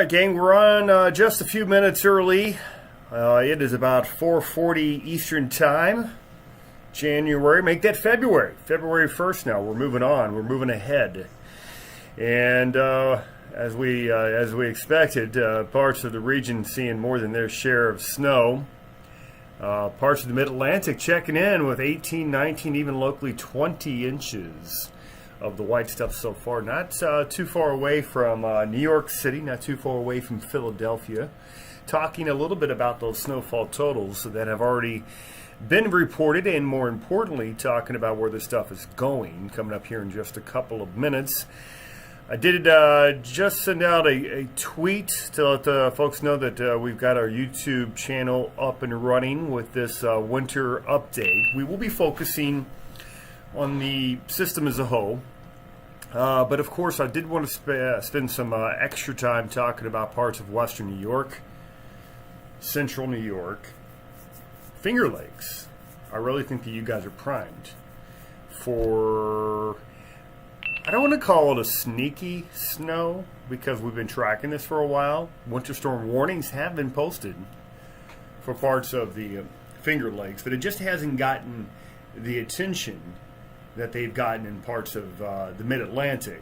gang, we're on just a few minutes early. It is about 4:40 Eastern Time. January, make that February. February 1st now. We're moving on. We're moving ahead. And as we expected, parts of the region seeing more than their share of snow. Parts of the Mid-Atlantic checking in with 18, 19, even locally 20 inches of the white stuff so far. Not too far away from New York City, not too far away from Philadelphia. Talking a little bit about those snowfall totals that have already been reported, and more importantly, talking about where this stuff is going, coming up here in just a couple of minutes. I did just send out a tweet to let folks know that we've got our YouTube channel up and running with this winter update. We will be focusing on the system as a whole, but of course I did want to spend some extra time talking about parts of western New York, central New York, Finger Lakes. I really think that you guys are primed for, I don't want to call it a sneaky snow because we've been tracking this for a while. Winter storm warnings have been posted for parts of the Finger Lakes, but it just hasn't gotten the attention that they've gotten in parts of the Mid-Atlantic,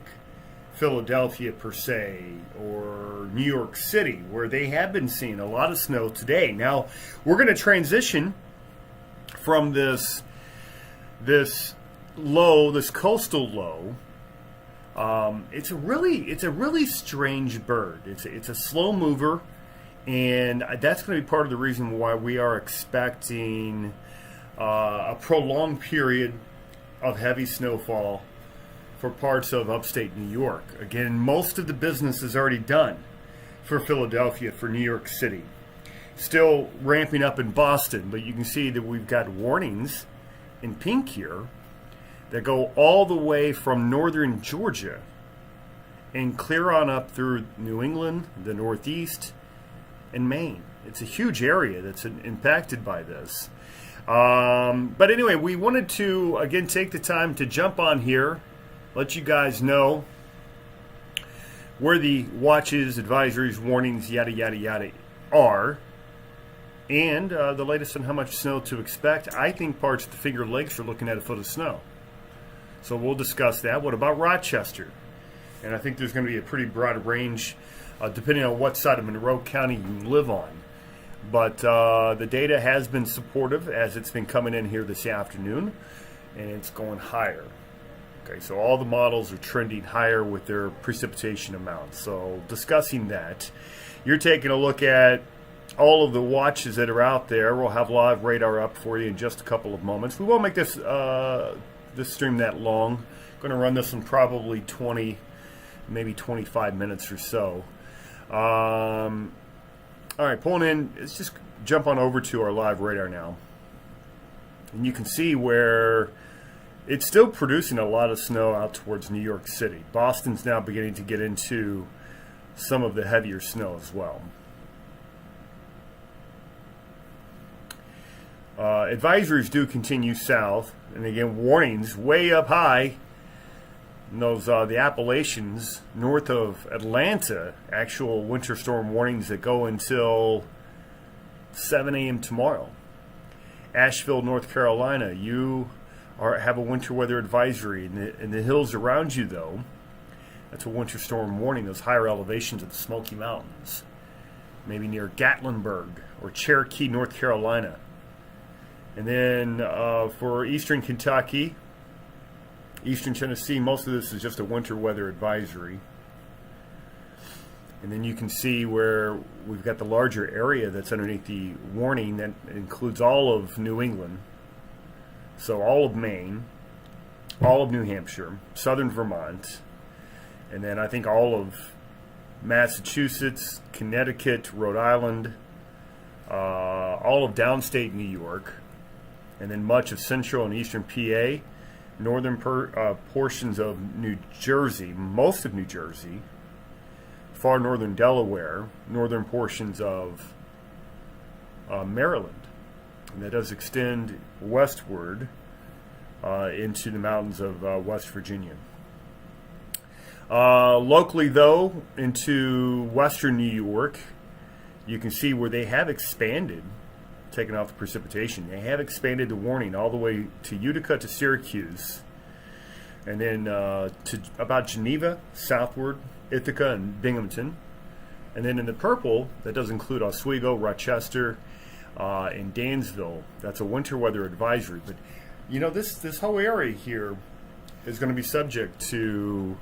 Philadelphia per se, or New York City, where they have been seeing a lot of snow today. Now, we're going to transition from this low, this coastal low. It's a really strange bird. It's a slow mover, and that's going to be part of the reason why we are expecting a prolonged period of heavy snowfall for parts of upstate New York. Again, most of the business is already done for Philadelphia, for New York City. Still ramping up in Boston, but you can see that we've got warnings in pink here that go all the way from northern Georgia and clear on up through New England, the Northeast, and Maine. It's a huge area that's impacted by this. But anyway, we wanted to, again, take the time to jump on here, let you guys know where the watches, advisories, warnings, yada, yada, yada are, and the latest on how much snow to expect. I think parts of the Finger Lakes are looking at a foot of snow. So we'll discuss that. What about Rochester? And I think there's going to be a pretty broad range depending on what side of Monroe County you live on. But the data has been supportive as it's been coming in here this afternoon, and it's going higher. Okay, so all the models are trending higher with their precipitation amounts. So discussing that, you're taking a look at all of the watches that are out there. We'll have live radar up for you in just a couple of moments. We won't make this this stream that long. I'm going to run this in probably 20, maybe 25 minutes or so. All right, pulling in. Let's just jump on over to our live radar now. And you can see where it's still producing a lot of snow out towards New York City. Boston's now beginning to get into some of the heavier snow as well. Advisories do continue south, and again, warnings way up high in those the Appalachians north of Atlanta. Actual winter storm warnings that go until 7 a.m. tomorrow. Asheville, North Carolina, you have a winter weather advisory. In the hills around you, though, that's a winter storm warning. Those higher elevations of the Smoky Mountains, maybe near Gatlinburg or Cherokee, North Carolina. And then for eastern Kentucky, eastern Tennessee, most of this is just a winter weather advisory. And then you can see where we've got the larger area that's underneath the warning that includes all of New England. So all of Maine, all of New Hampshire, southern Vermont, and then I think all of Massachusetts, Connecticut, Rhode Island, all of downstate New York, and then much of central and eastern PA, northern portions of New Jersey, most of New Jersey, far northern Delaware, northern portions of Maryland. And that does extend westward into the mountains of West Virginia. Locally, though, into western New York, you can see where they have expanded, taking off the precipitation. They have expanded the warning all the way to Utica to Syracuse, and then to about Geneva, southward, Ithaca, and Binghamton. And then in the purple, that does include Oswego, Rochester, and Dansville. That's a winter weather advisory. But, you know, this whole area here is going to be subject to,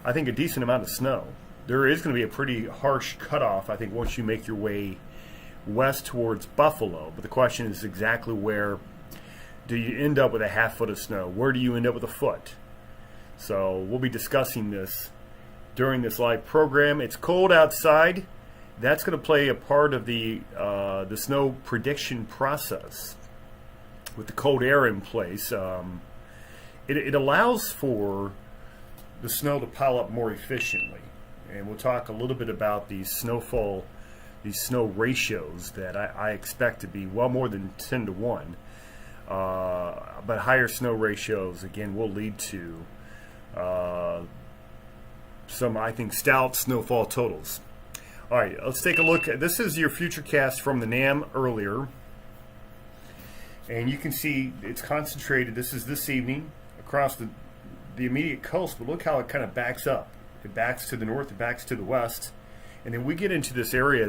I think, a decent amount of snow. There is going to be a pretty harsh cutoff, I think, once you make your way west towards Buffalo. But the question is exactly where do you end up with a half foot of snow? Where do you end up with a foot? So we'll be discussing this during this live program. It's cold outside. That's going to play a part of the snow prediction process. With the cold air in place, it allows for the snow to pile up more efficiently. And we'll talk a little bit about these snowfall, these snow ratios that I expect to be well more than 10 to 1. But higher snow ratios, again, will lead to some, I think, stout snowfall totals. All right, let's take a look. This is your future cast from the NAM earlier. And you can see it's concentrated. This is this evening across the immediate coast. But look how it kind of backs up. It backs to the north, it backs to the west. And then we get into this area,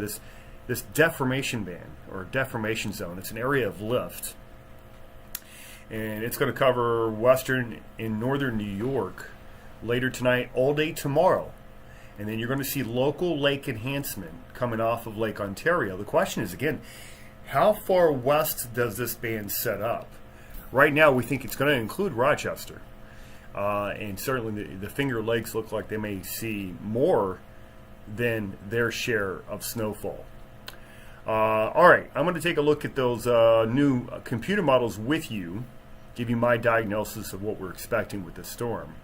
this deformation band or deformation zone. It's an area of lift. And it's going to cover western and northern New York later tonight, all day tomorrow. And then you're going to see local lake enhancement coming off of Lake Ontario. The question is, again, how far west does this band set up? Right now, we think it's going to include Rochester. And certainly the Finger Lakes look like they may see more than their share of snowfall. All right, I'm going to take a look at those new computer models with you, give you my diagnosis of what we're expecting with this storm.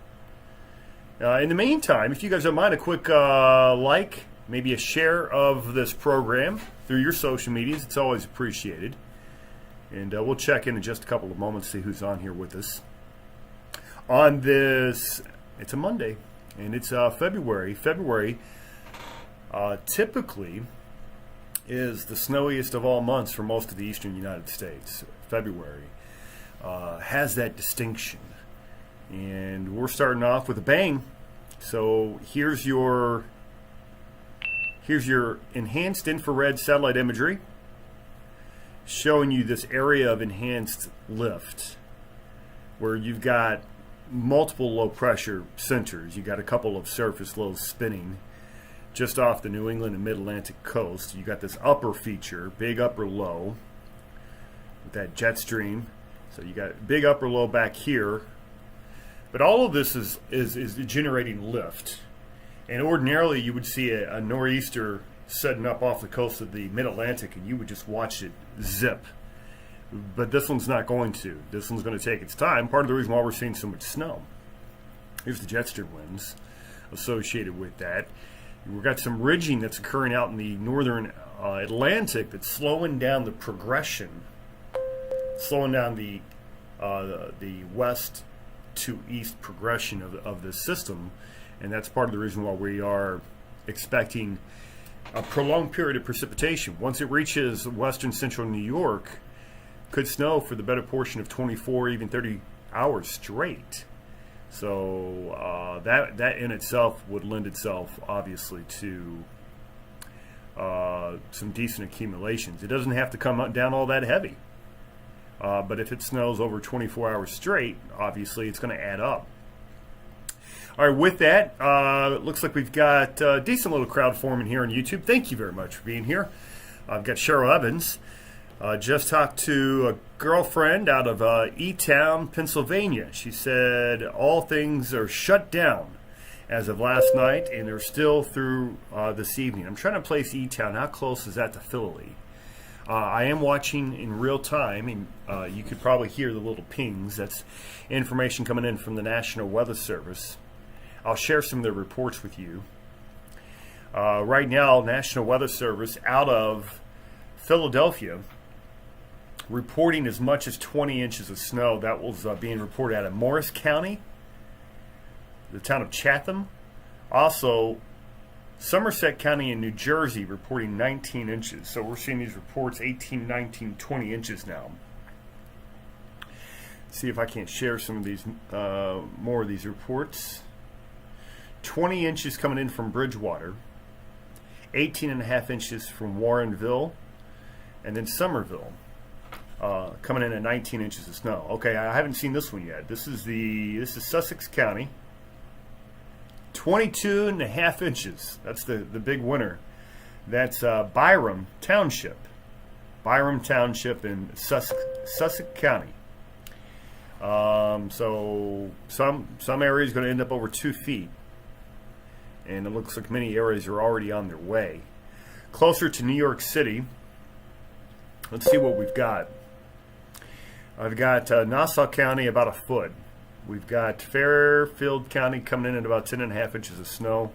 In the meantime, if you guys don't mind, a quick like, maybe a share of this program through your social medias, it's always appreciated. And we'll check in just a couple of moments, see who's on here with us. On this, it's a Monday, and it's February. February typically is the snowiest of all months for most of the eastern United States. February has that distinction. And we're starting off with a bang. So here's your enhanced infrared satellite imagery showing you this area of enhanced lift where you've got multiple low pressure centers. You've got a couple of surface lows spinning just off the New England and Mid-Atlantic coast. You got this upper feature, big upper low with that jet stream. So you got big upper low back here. But all of this is generating lift. And ordinarily you would see a nor'easter setting up off the coast of the Mid-Atlantic and you would just watch it zip. But this one's not going to. This one's going to take its time. Part of the reason why we're seeing so much snow. Here's the jet stream winds associated with that. We've got some ridging that's occurring out in the northern Atlantic that's slowing down the progression, slowing down the west to east progression of this system, and that's part of the reason why we are expecting a prolonged period of precipitation. Once it reaches western central New York, could snow for the better portion of 24, even 30 hours straight. So that in itself would lend itself, obviously, to some decent accumulations. It doesn't have to come down all that heavy. But if it snows over 24 hours straight, obviously it's going to add up. All right, with that, it looks like we've got a decent little crowd forming here on YouTube. Thank you very much for being here. I've got Cheryl Evans. Just talked to a girlfriend out of E-Town, Pennsylvania. She said all things are shut down as of last night, and they're still through this evening. I'm trying to place E-Town. How close is that to Philly? I am watching in real time, and you could probably hear the little pings. That's information coming in from the National Weather Service. I'll share some of their reports with you. Right now, National Weather Service out of Philadelphia reporting as much as 20 inches of snow. That was being reported out of Morris County, the town of Chatham, Also, Somerset County in New Jersey reporting 19 inches. So we're seeing these reports 18, 19, 20 inches now. See if I can't share some of these, more of these reports. 20 inches coming in from Bridgewater, 18.5 inches from Warrenville, and then Somerville coming in at 19 inches of snow. Okay, I haven't seen this one yet. This is Sussex County, 22.5 inches. That's the big winner. That's Byram Township in Sussex County. So some areas going to end up over 2 feet, and it looks like many areas are already on their way. Closer to New York City, let's see what we've got. I've got Nassau County about a foot. We've got Fairfield County coming in at about 10.5 inches of snow.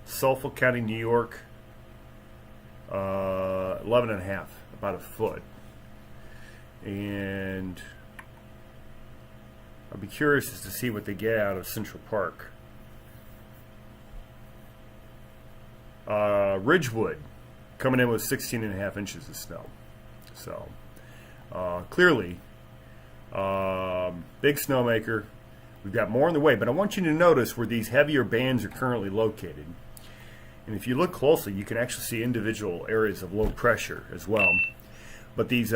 Suffolk County, New York, 11.5, about a foot. And I'll be curious as to see what they get out of Central Park. Ridgewood coming in with 16.5 inches of snow. So clearly, big snowmaker. We've got more on the way, but I want you to notice where these heavier bands are currently located. And if you look closely, you can actually see individual areas of low pressure as well. But these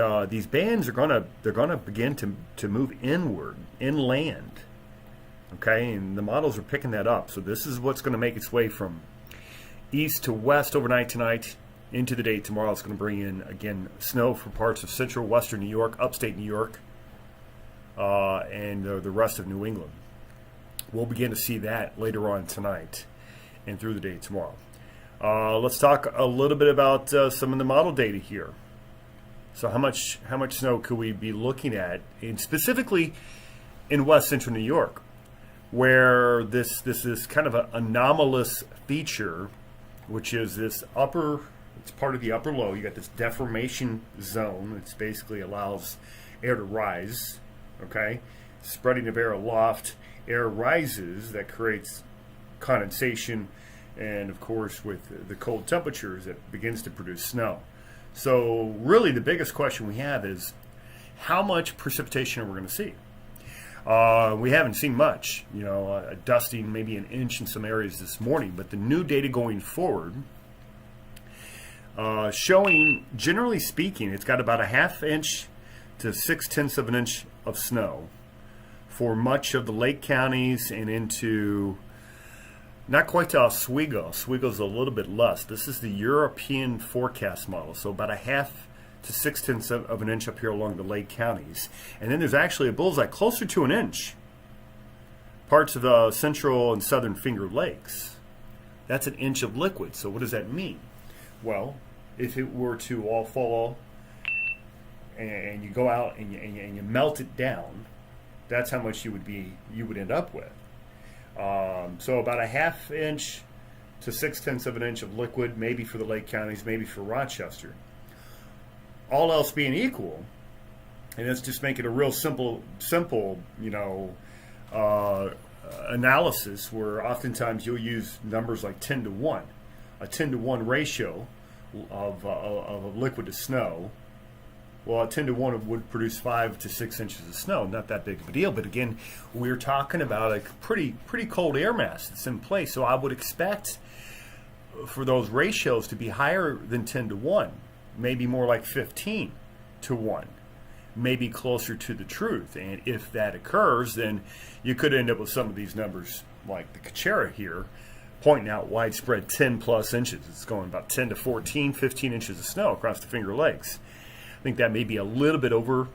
bands are gonna begin to move inland. Okay, and the models are picking that up. So this is what's going to make its way from east to west overnight tonight into the day tomorrow. It's going to bring in again snow for parts of central western New York, upstate New York, and the rest of New England. We'll begin to see that later on tonight and through the day tomorrow. Let's talk a little bit about some of the model data here. So how much snow could we be looking at, and specifically in west central New York, where this is kind of an anomalous feature, which is this it's part of the upper low. You got this deformation zone. It basically allows air to rise. Okay, spreading of air aloft, air rises, that creates condensation, and of course with the cold temperatures it begins to produce snow. So really the biggest question we have is how much precipitation are we going to see? We haven't seen much, a dusting, maybe an inch in some areas this morning, but the new data going forward showing, generally speaking, it's got about a 1/2 inch to 6/10 of an inch of snow for much of the lake counties and into not quite to Oswego. Oswego's a little bit less. This is the European forecast model, so about a 1/2 to 6/10 of an inch up here along the lake counties. And then there's actually a bullseye closer to an inch, parts of the central and southern Finger Lakes. That's an inch of liquid. So what does that mean? Well, if it were to all fall and you go out and you melt it down, that's how much you would end up with. So about a 1/2 inch to 6/10 of an inch of liquid, maybe for the lake counties, maybe for Rochester. All else being equal, and let's just make it a real simple, analysis where oftentimes you'll use numbers like 10 to 1, a 10 to 1 ratio of liquid to snow. Well, a 10 to 1 would produce 5 to 6 inches of snow. Not that big of a deal, but again, we're talking about a pretty cold air mass that's in place. So I would expect for those ratios to be higher than 10 to 1, maybe more like 15 to 1, maybe closer to the truth. And if that occurs, then you could end up with some of these numbers like the Kachera here, pointing out widespread 10 plus inches. It's going about 10 to 14, 15 inches of snow across the Finger Lakes. I think that may be a little bit over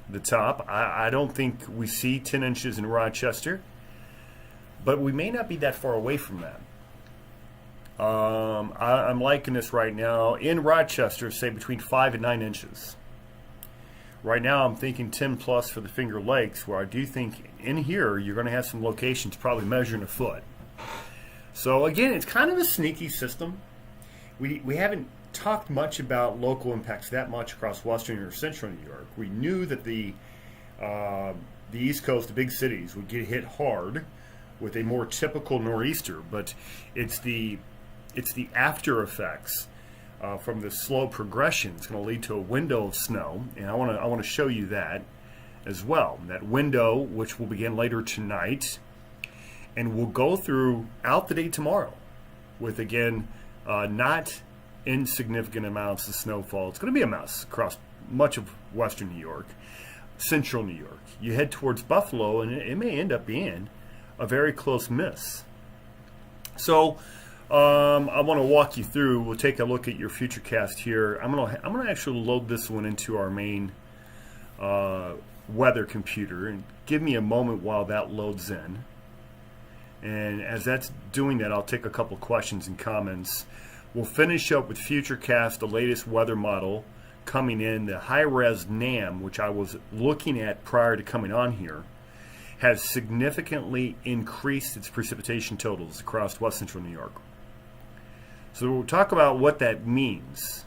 the top. I don't think we see 10 inches in Rochester, but we may not be that far away from that. I'm liking this right now. In Rochester, say between 5 and 9 inches. Right now I'm thinking 10 plus for the Finger Lakes, where I do think in here you're going to have some locations probably measuring a foot. So again, it's kind of a sneaky system. We haven't talked much about local impacts that much across western or central New York. We knew that the East Coast, the big cities, would get hit hard with a more typical nor'easter, but it's the after effects from the slow progression. It's going to lead to a window of snow, and I want to show you that as well. That window, which will begin later tonight, and will go throughout the day tomorrow, with again not insignificant amounts of snowfall. It's going to be a mess across much of western New York, central New York. You head towards Buffalo, and it may end up being a very close miss. So I want to walk you through. We'll take a look at your futurecast here. I'm gonna actually load this one into our main weather computer, and give me a moment while that loads in. And as that's doing that, I'll take a couple questions and comments. We'll finish up with futurecast, the latest weather model coming in. The high-res NAM, which I was looking at prior to coming on here, has significantly increased its precipitation totals across west central New York. So we'll talk about what that means,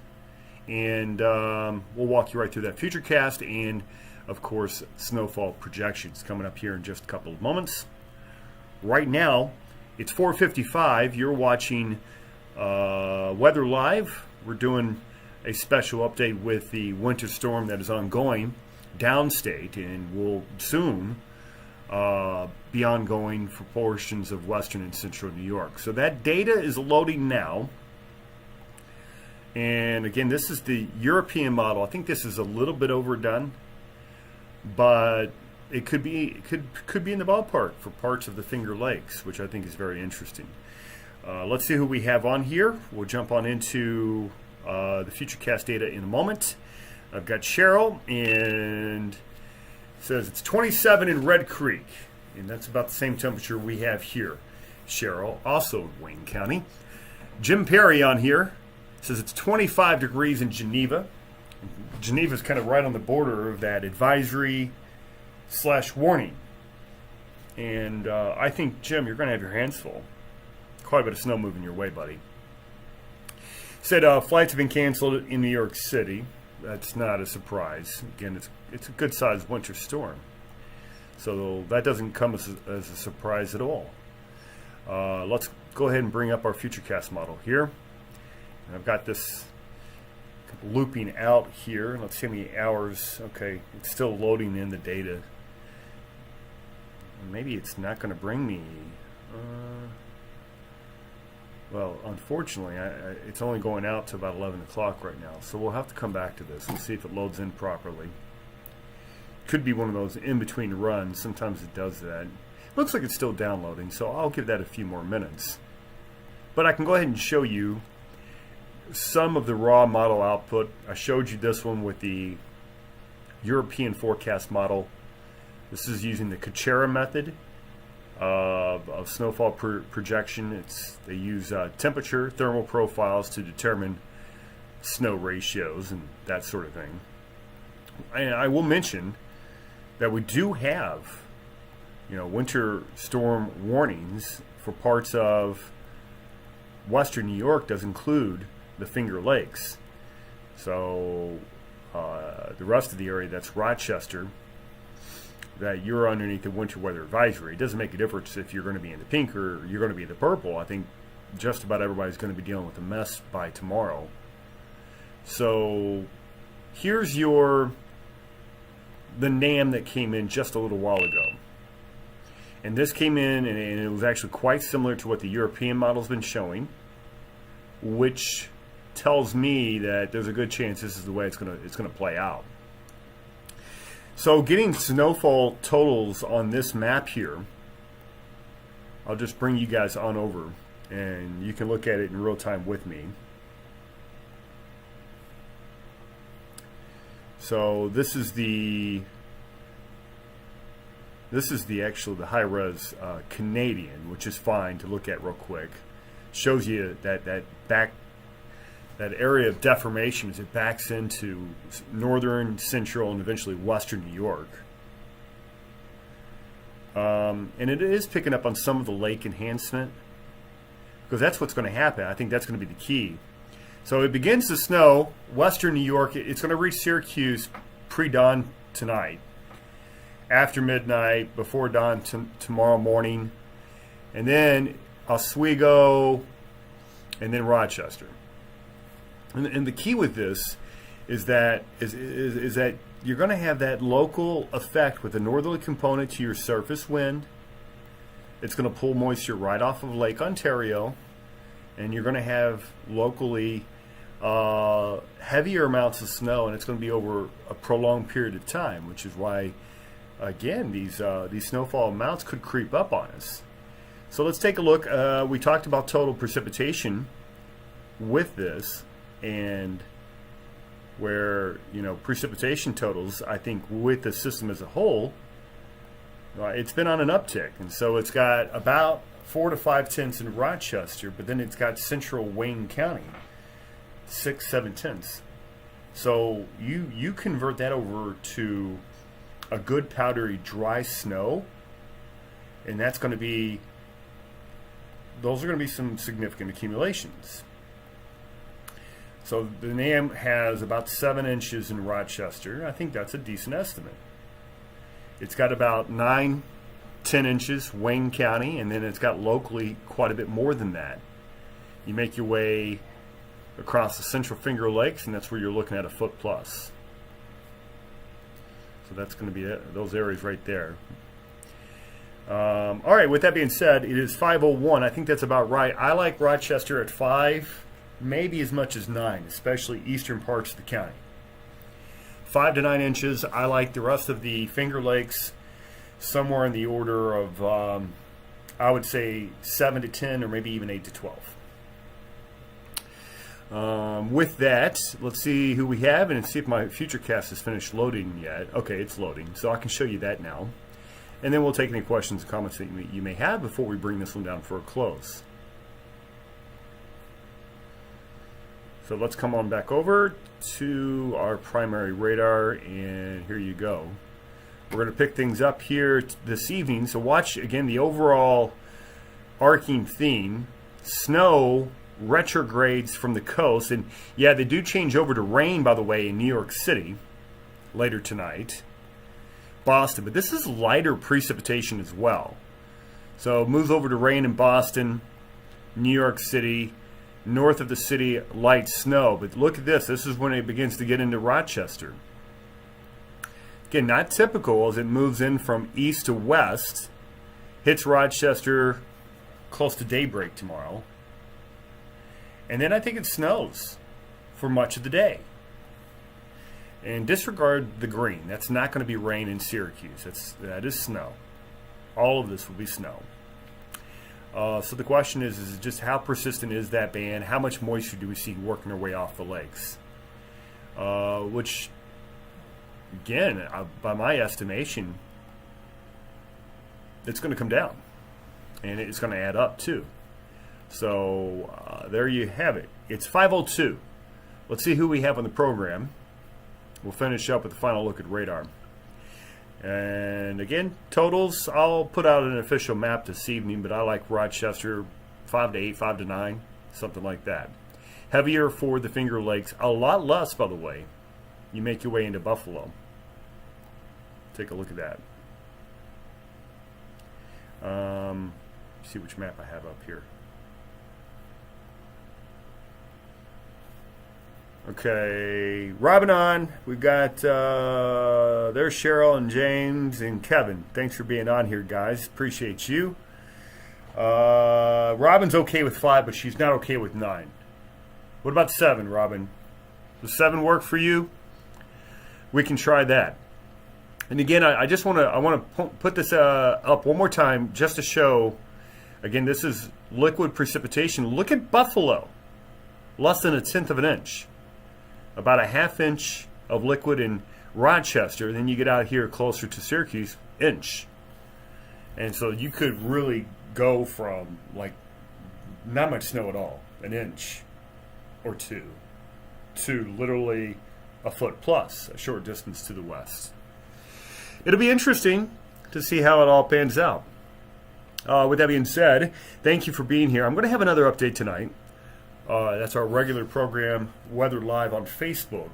and we'll walk you right through that futurecast and, of course, snowfall projections coming up here in just a couple of moments. Right now, it's 4:55. You're watching WxLIVE. We're doing a special update with the winter storm that is ongoing downstate, and will soon be ongoing for portions of western and central New York. So that data is loading now. And again, this is the European model. I think this is a little bit overdone, but it could be in the ballpark for parts of the Finger Lakes, which I think is very interesting. Let's see who we have on here. We'll jump on into the futurecast data in a moment. I've got Cheryl, and it says it's 27 in Red Creek, and that's about the same temperature we have here. Cheryl, also in Wayne County. Jim Perry on here says it's 25 degrees in Geneva. Geneva's kind of right on the border of that advisory / warning. And I think, Jim, you're going to have your hands full. Quite a bit of snow moving your way, buddy. Said flights have been canceled in New York City. That's not a surprise. Again, it's a good-sized winter storm. So that doesn't come as a surprise at all. Let's go ahead and bring up our futurecast model here. And I've got this looping out here. Let's see how many hours. Okay, it's still loading in the data. Maybe it's not going to bring me. Well, unfortunately, it's only going out to about 11 o'clock right now. So we'll have to come back to this and see if it loads in properly. Could be one of those in-between runs. Sometimes it does that. Looks like it's still downloading, so I'll give that a few more minutes. But I can go ahead and show you some of the raw model output. I showed you this one with the European forecast model. This is using the Kuchera method of snowfall projection. They use temperature, thermal profiles to determine snow ratios and that sort of thing. And I will mention that we do have, winter storm warnings for parts of western New York. Does include the Finger Lakes. So the rest of the area, that's Rochester, that you're underneath the winter weather advisory. It doesn't make a difference if you're going to be in the pink or you're going to be in the purple. I think just about everybody's going to be dealing with a mess by tomorrow. So here's the NAM that came in just a little while ago. And this came in, and it was actually quite similar to what the European model's been showing, which tells me that there's a good chance this is the way it's going to play out. So getting snowfall totals on this map here, I'll just bring you guys on over, and you can look at it in real time with me. So this is the high-res Canadian, which is fine to look at real quick. Shows you that area of deformation as it backs into northern, central, and eventually western New York. And it is picking up on some of the lake enhancement, because that's what's going to happen. I think that's going to be the key. So it begins to snow western New York. It's going to reach Syracuse pre-dawn tonight, after midnight, before dawn tomorrow morning. and then Oswego, and then Rochester. And the key with this is that you're going to have that local effect with the northerly component to your surface wind. It's going to pull moisture right off of Lake Ontario, and you're going to have locally heavier amounts of snow, and it's going to be over a prolonged period of time, which is why, again, these snowfall amounts could creep up on us. So let's take a look. We talked about total precipitation with this, and where, precipitation totals, I think, with the system as a whole, it's been on an uptick. And so it's got about 4 to 5 tenths in Rochester, but then it's got central Wayne County, 6, 7 tenths. So you convert that over to a good powdery dry snow, and those are going to be some significant accumulations. So the NAM has about 7 inches in Rochester. I think that's a decent estimate. It's got about 9, 10 inches Wayne County, and then it's got locally quite a bit more than that. You make your way across the Central Finger Lakes, and that's where you're looking at a foot plus. So that's going to be those areas right there. All right, with that being said, it is 5:01. I think that's about right. I like Rochester at 5, maybe as much as 9, especially eastern parts of the county. 5 to 9 inches. I like the rest of the Finger Lakes somewhere in the order of, I would say 7 to 10, or maybe even 8 to 12. With that, let's see who we have and see if my Futurecast has finished loading yet. Okay, it's loading, so I can show you that now. And then we'll take any questions and comments that you may have before we bring this one down for a close. So let's come on back over to our primary radar, and here you go. We're going to pick things up here this evening. So watch, again, the overall arcing theme. Snow retrogrades from the coast. And yeah, they do change over to rain, by the way, in New York City later tonight. Boston, but this is lighter precipitation as well. So it moves over to rain in Boston, New York City, north of the city, light snow. But look at this. This is when it begins to get into Rochester. Again, not typical as it moves in from east to west, hits Rochester close to daybreak tomorrow. And then I think it snows for much of the day. And disregard the green. That's not going to be rain in Syracuse. That is snow. All of this will be snow. So the question is just how persistent is that band? How much moisture do we see working our way off the lakes? Which, again, by my estimation, it's going to come down. And it's going to add up, too. So there you have it. It's 5:02. Let's see who we have on the program. We'll finish up with a final look at radar. And again, totals, I'll put out an official map this evening, but I like Rochester 5 to 8, 5 to 9, something like that. Heavier for the Finger Lakes, a lot less, by the way. You make your way into Buffalo. Take a look at that. See which map I have up here. Okay, Robin on. We've got, there's Cheryl and James and Kevin. Thanks for being on here, guys. Appreciate you. Robin's okay with 5, but she's not okay with 9. What about 7, Robin? Does 7 work for you? We can try that. And again, I just want to put this up one more time just to show. Again, this is liquid precipitation. Look at Buffalo, less than 1/10 of an inch. About a 1/2 inch of liquid in Rochester. Then you get out here closer to Syracuse, inch. And so you could really go from like not much snow at all, an inch or 2, to literally a foot plus, a short distance to the west. It'll be interesting to see how it all pans out. With that being said, thank you for being here. I'm going to have another update tonight. That's our regular program, Weather Live on Facebook.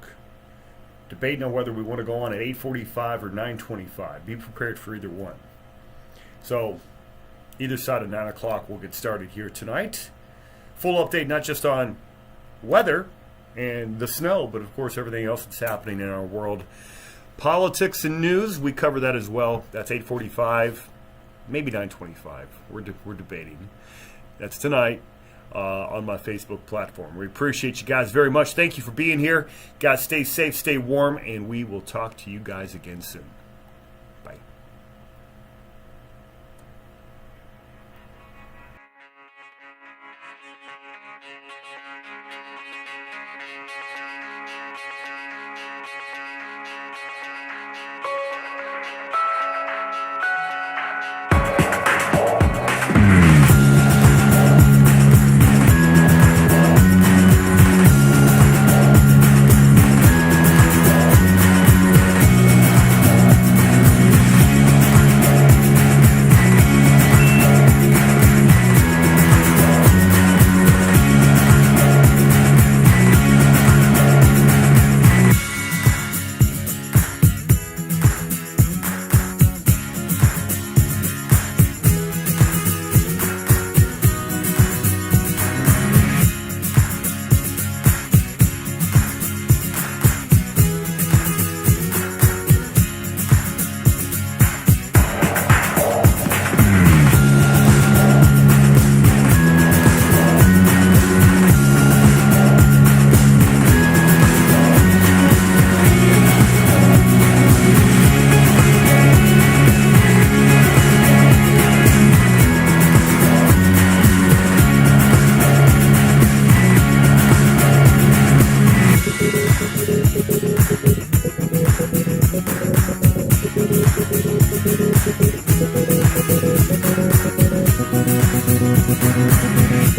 Debating on whether we want to go on at 8:45 or 9:25. Be prepared for either one. So, Either side of 9 o'clock, we'll get started here tonight. Full update, not just on weather and the snow, but of course everything else that's happening in our world. Politics and news, we cover that as well. That's 8:45, maybe 9:25. We're debating. That's tonight on my Facebook platform. We appreciate you guys very much. Thank you for being here. Guys, stay safe, stay warm, and we will talk to you guys again soon. Bye.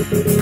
Thank you.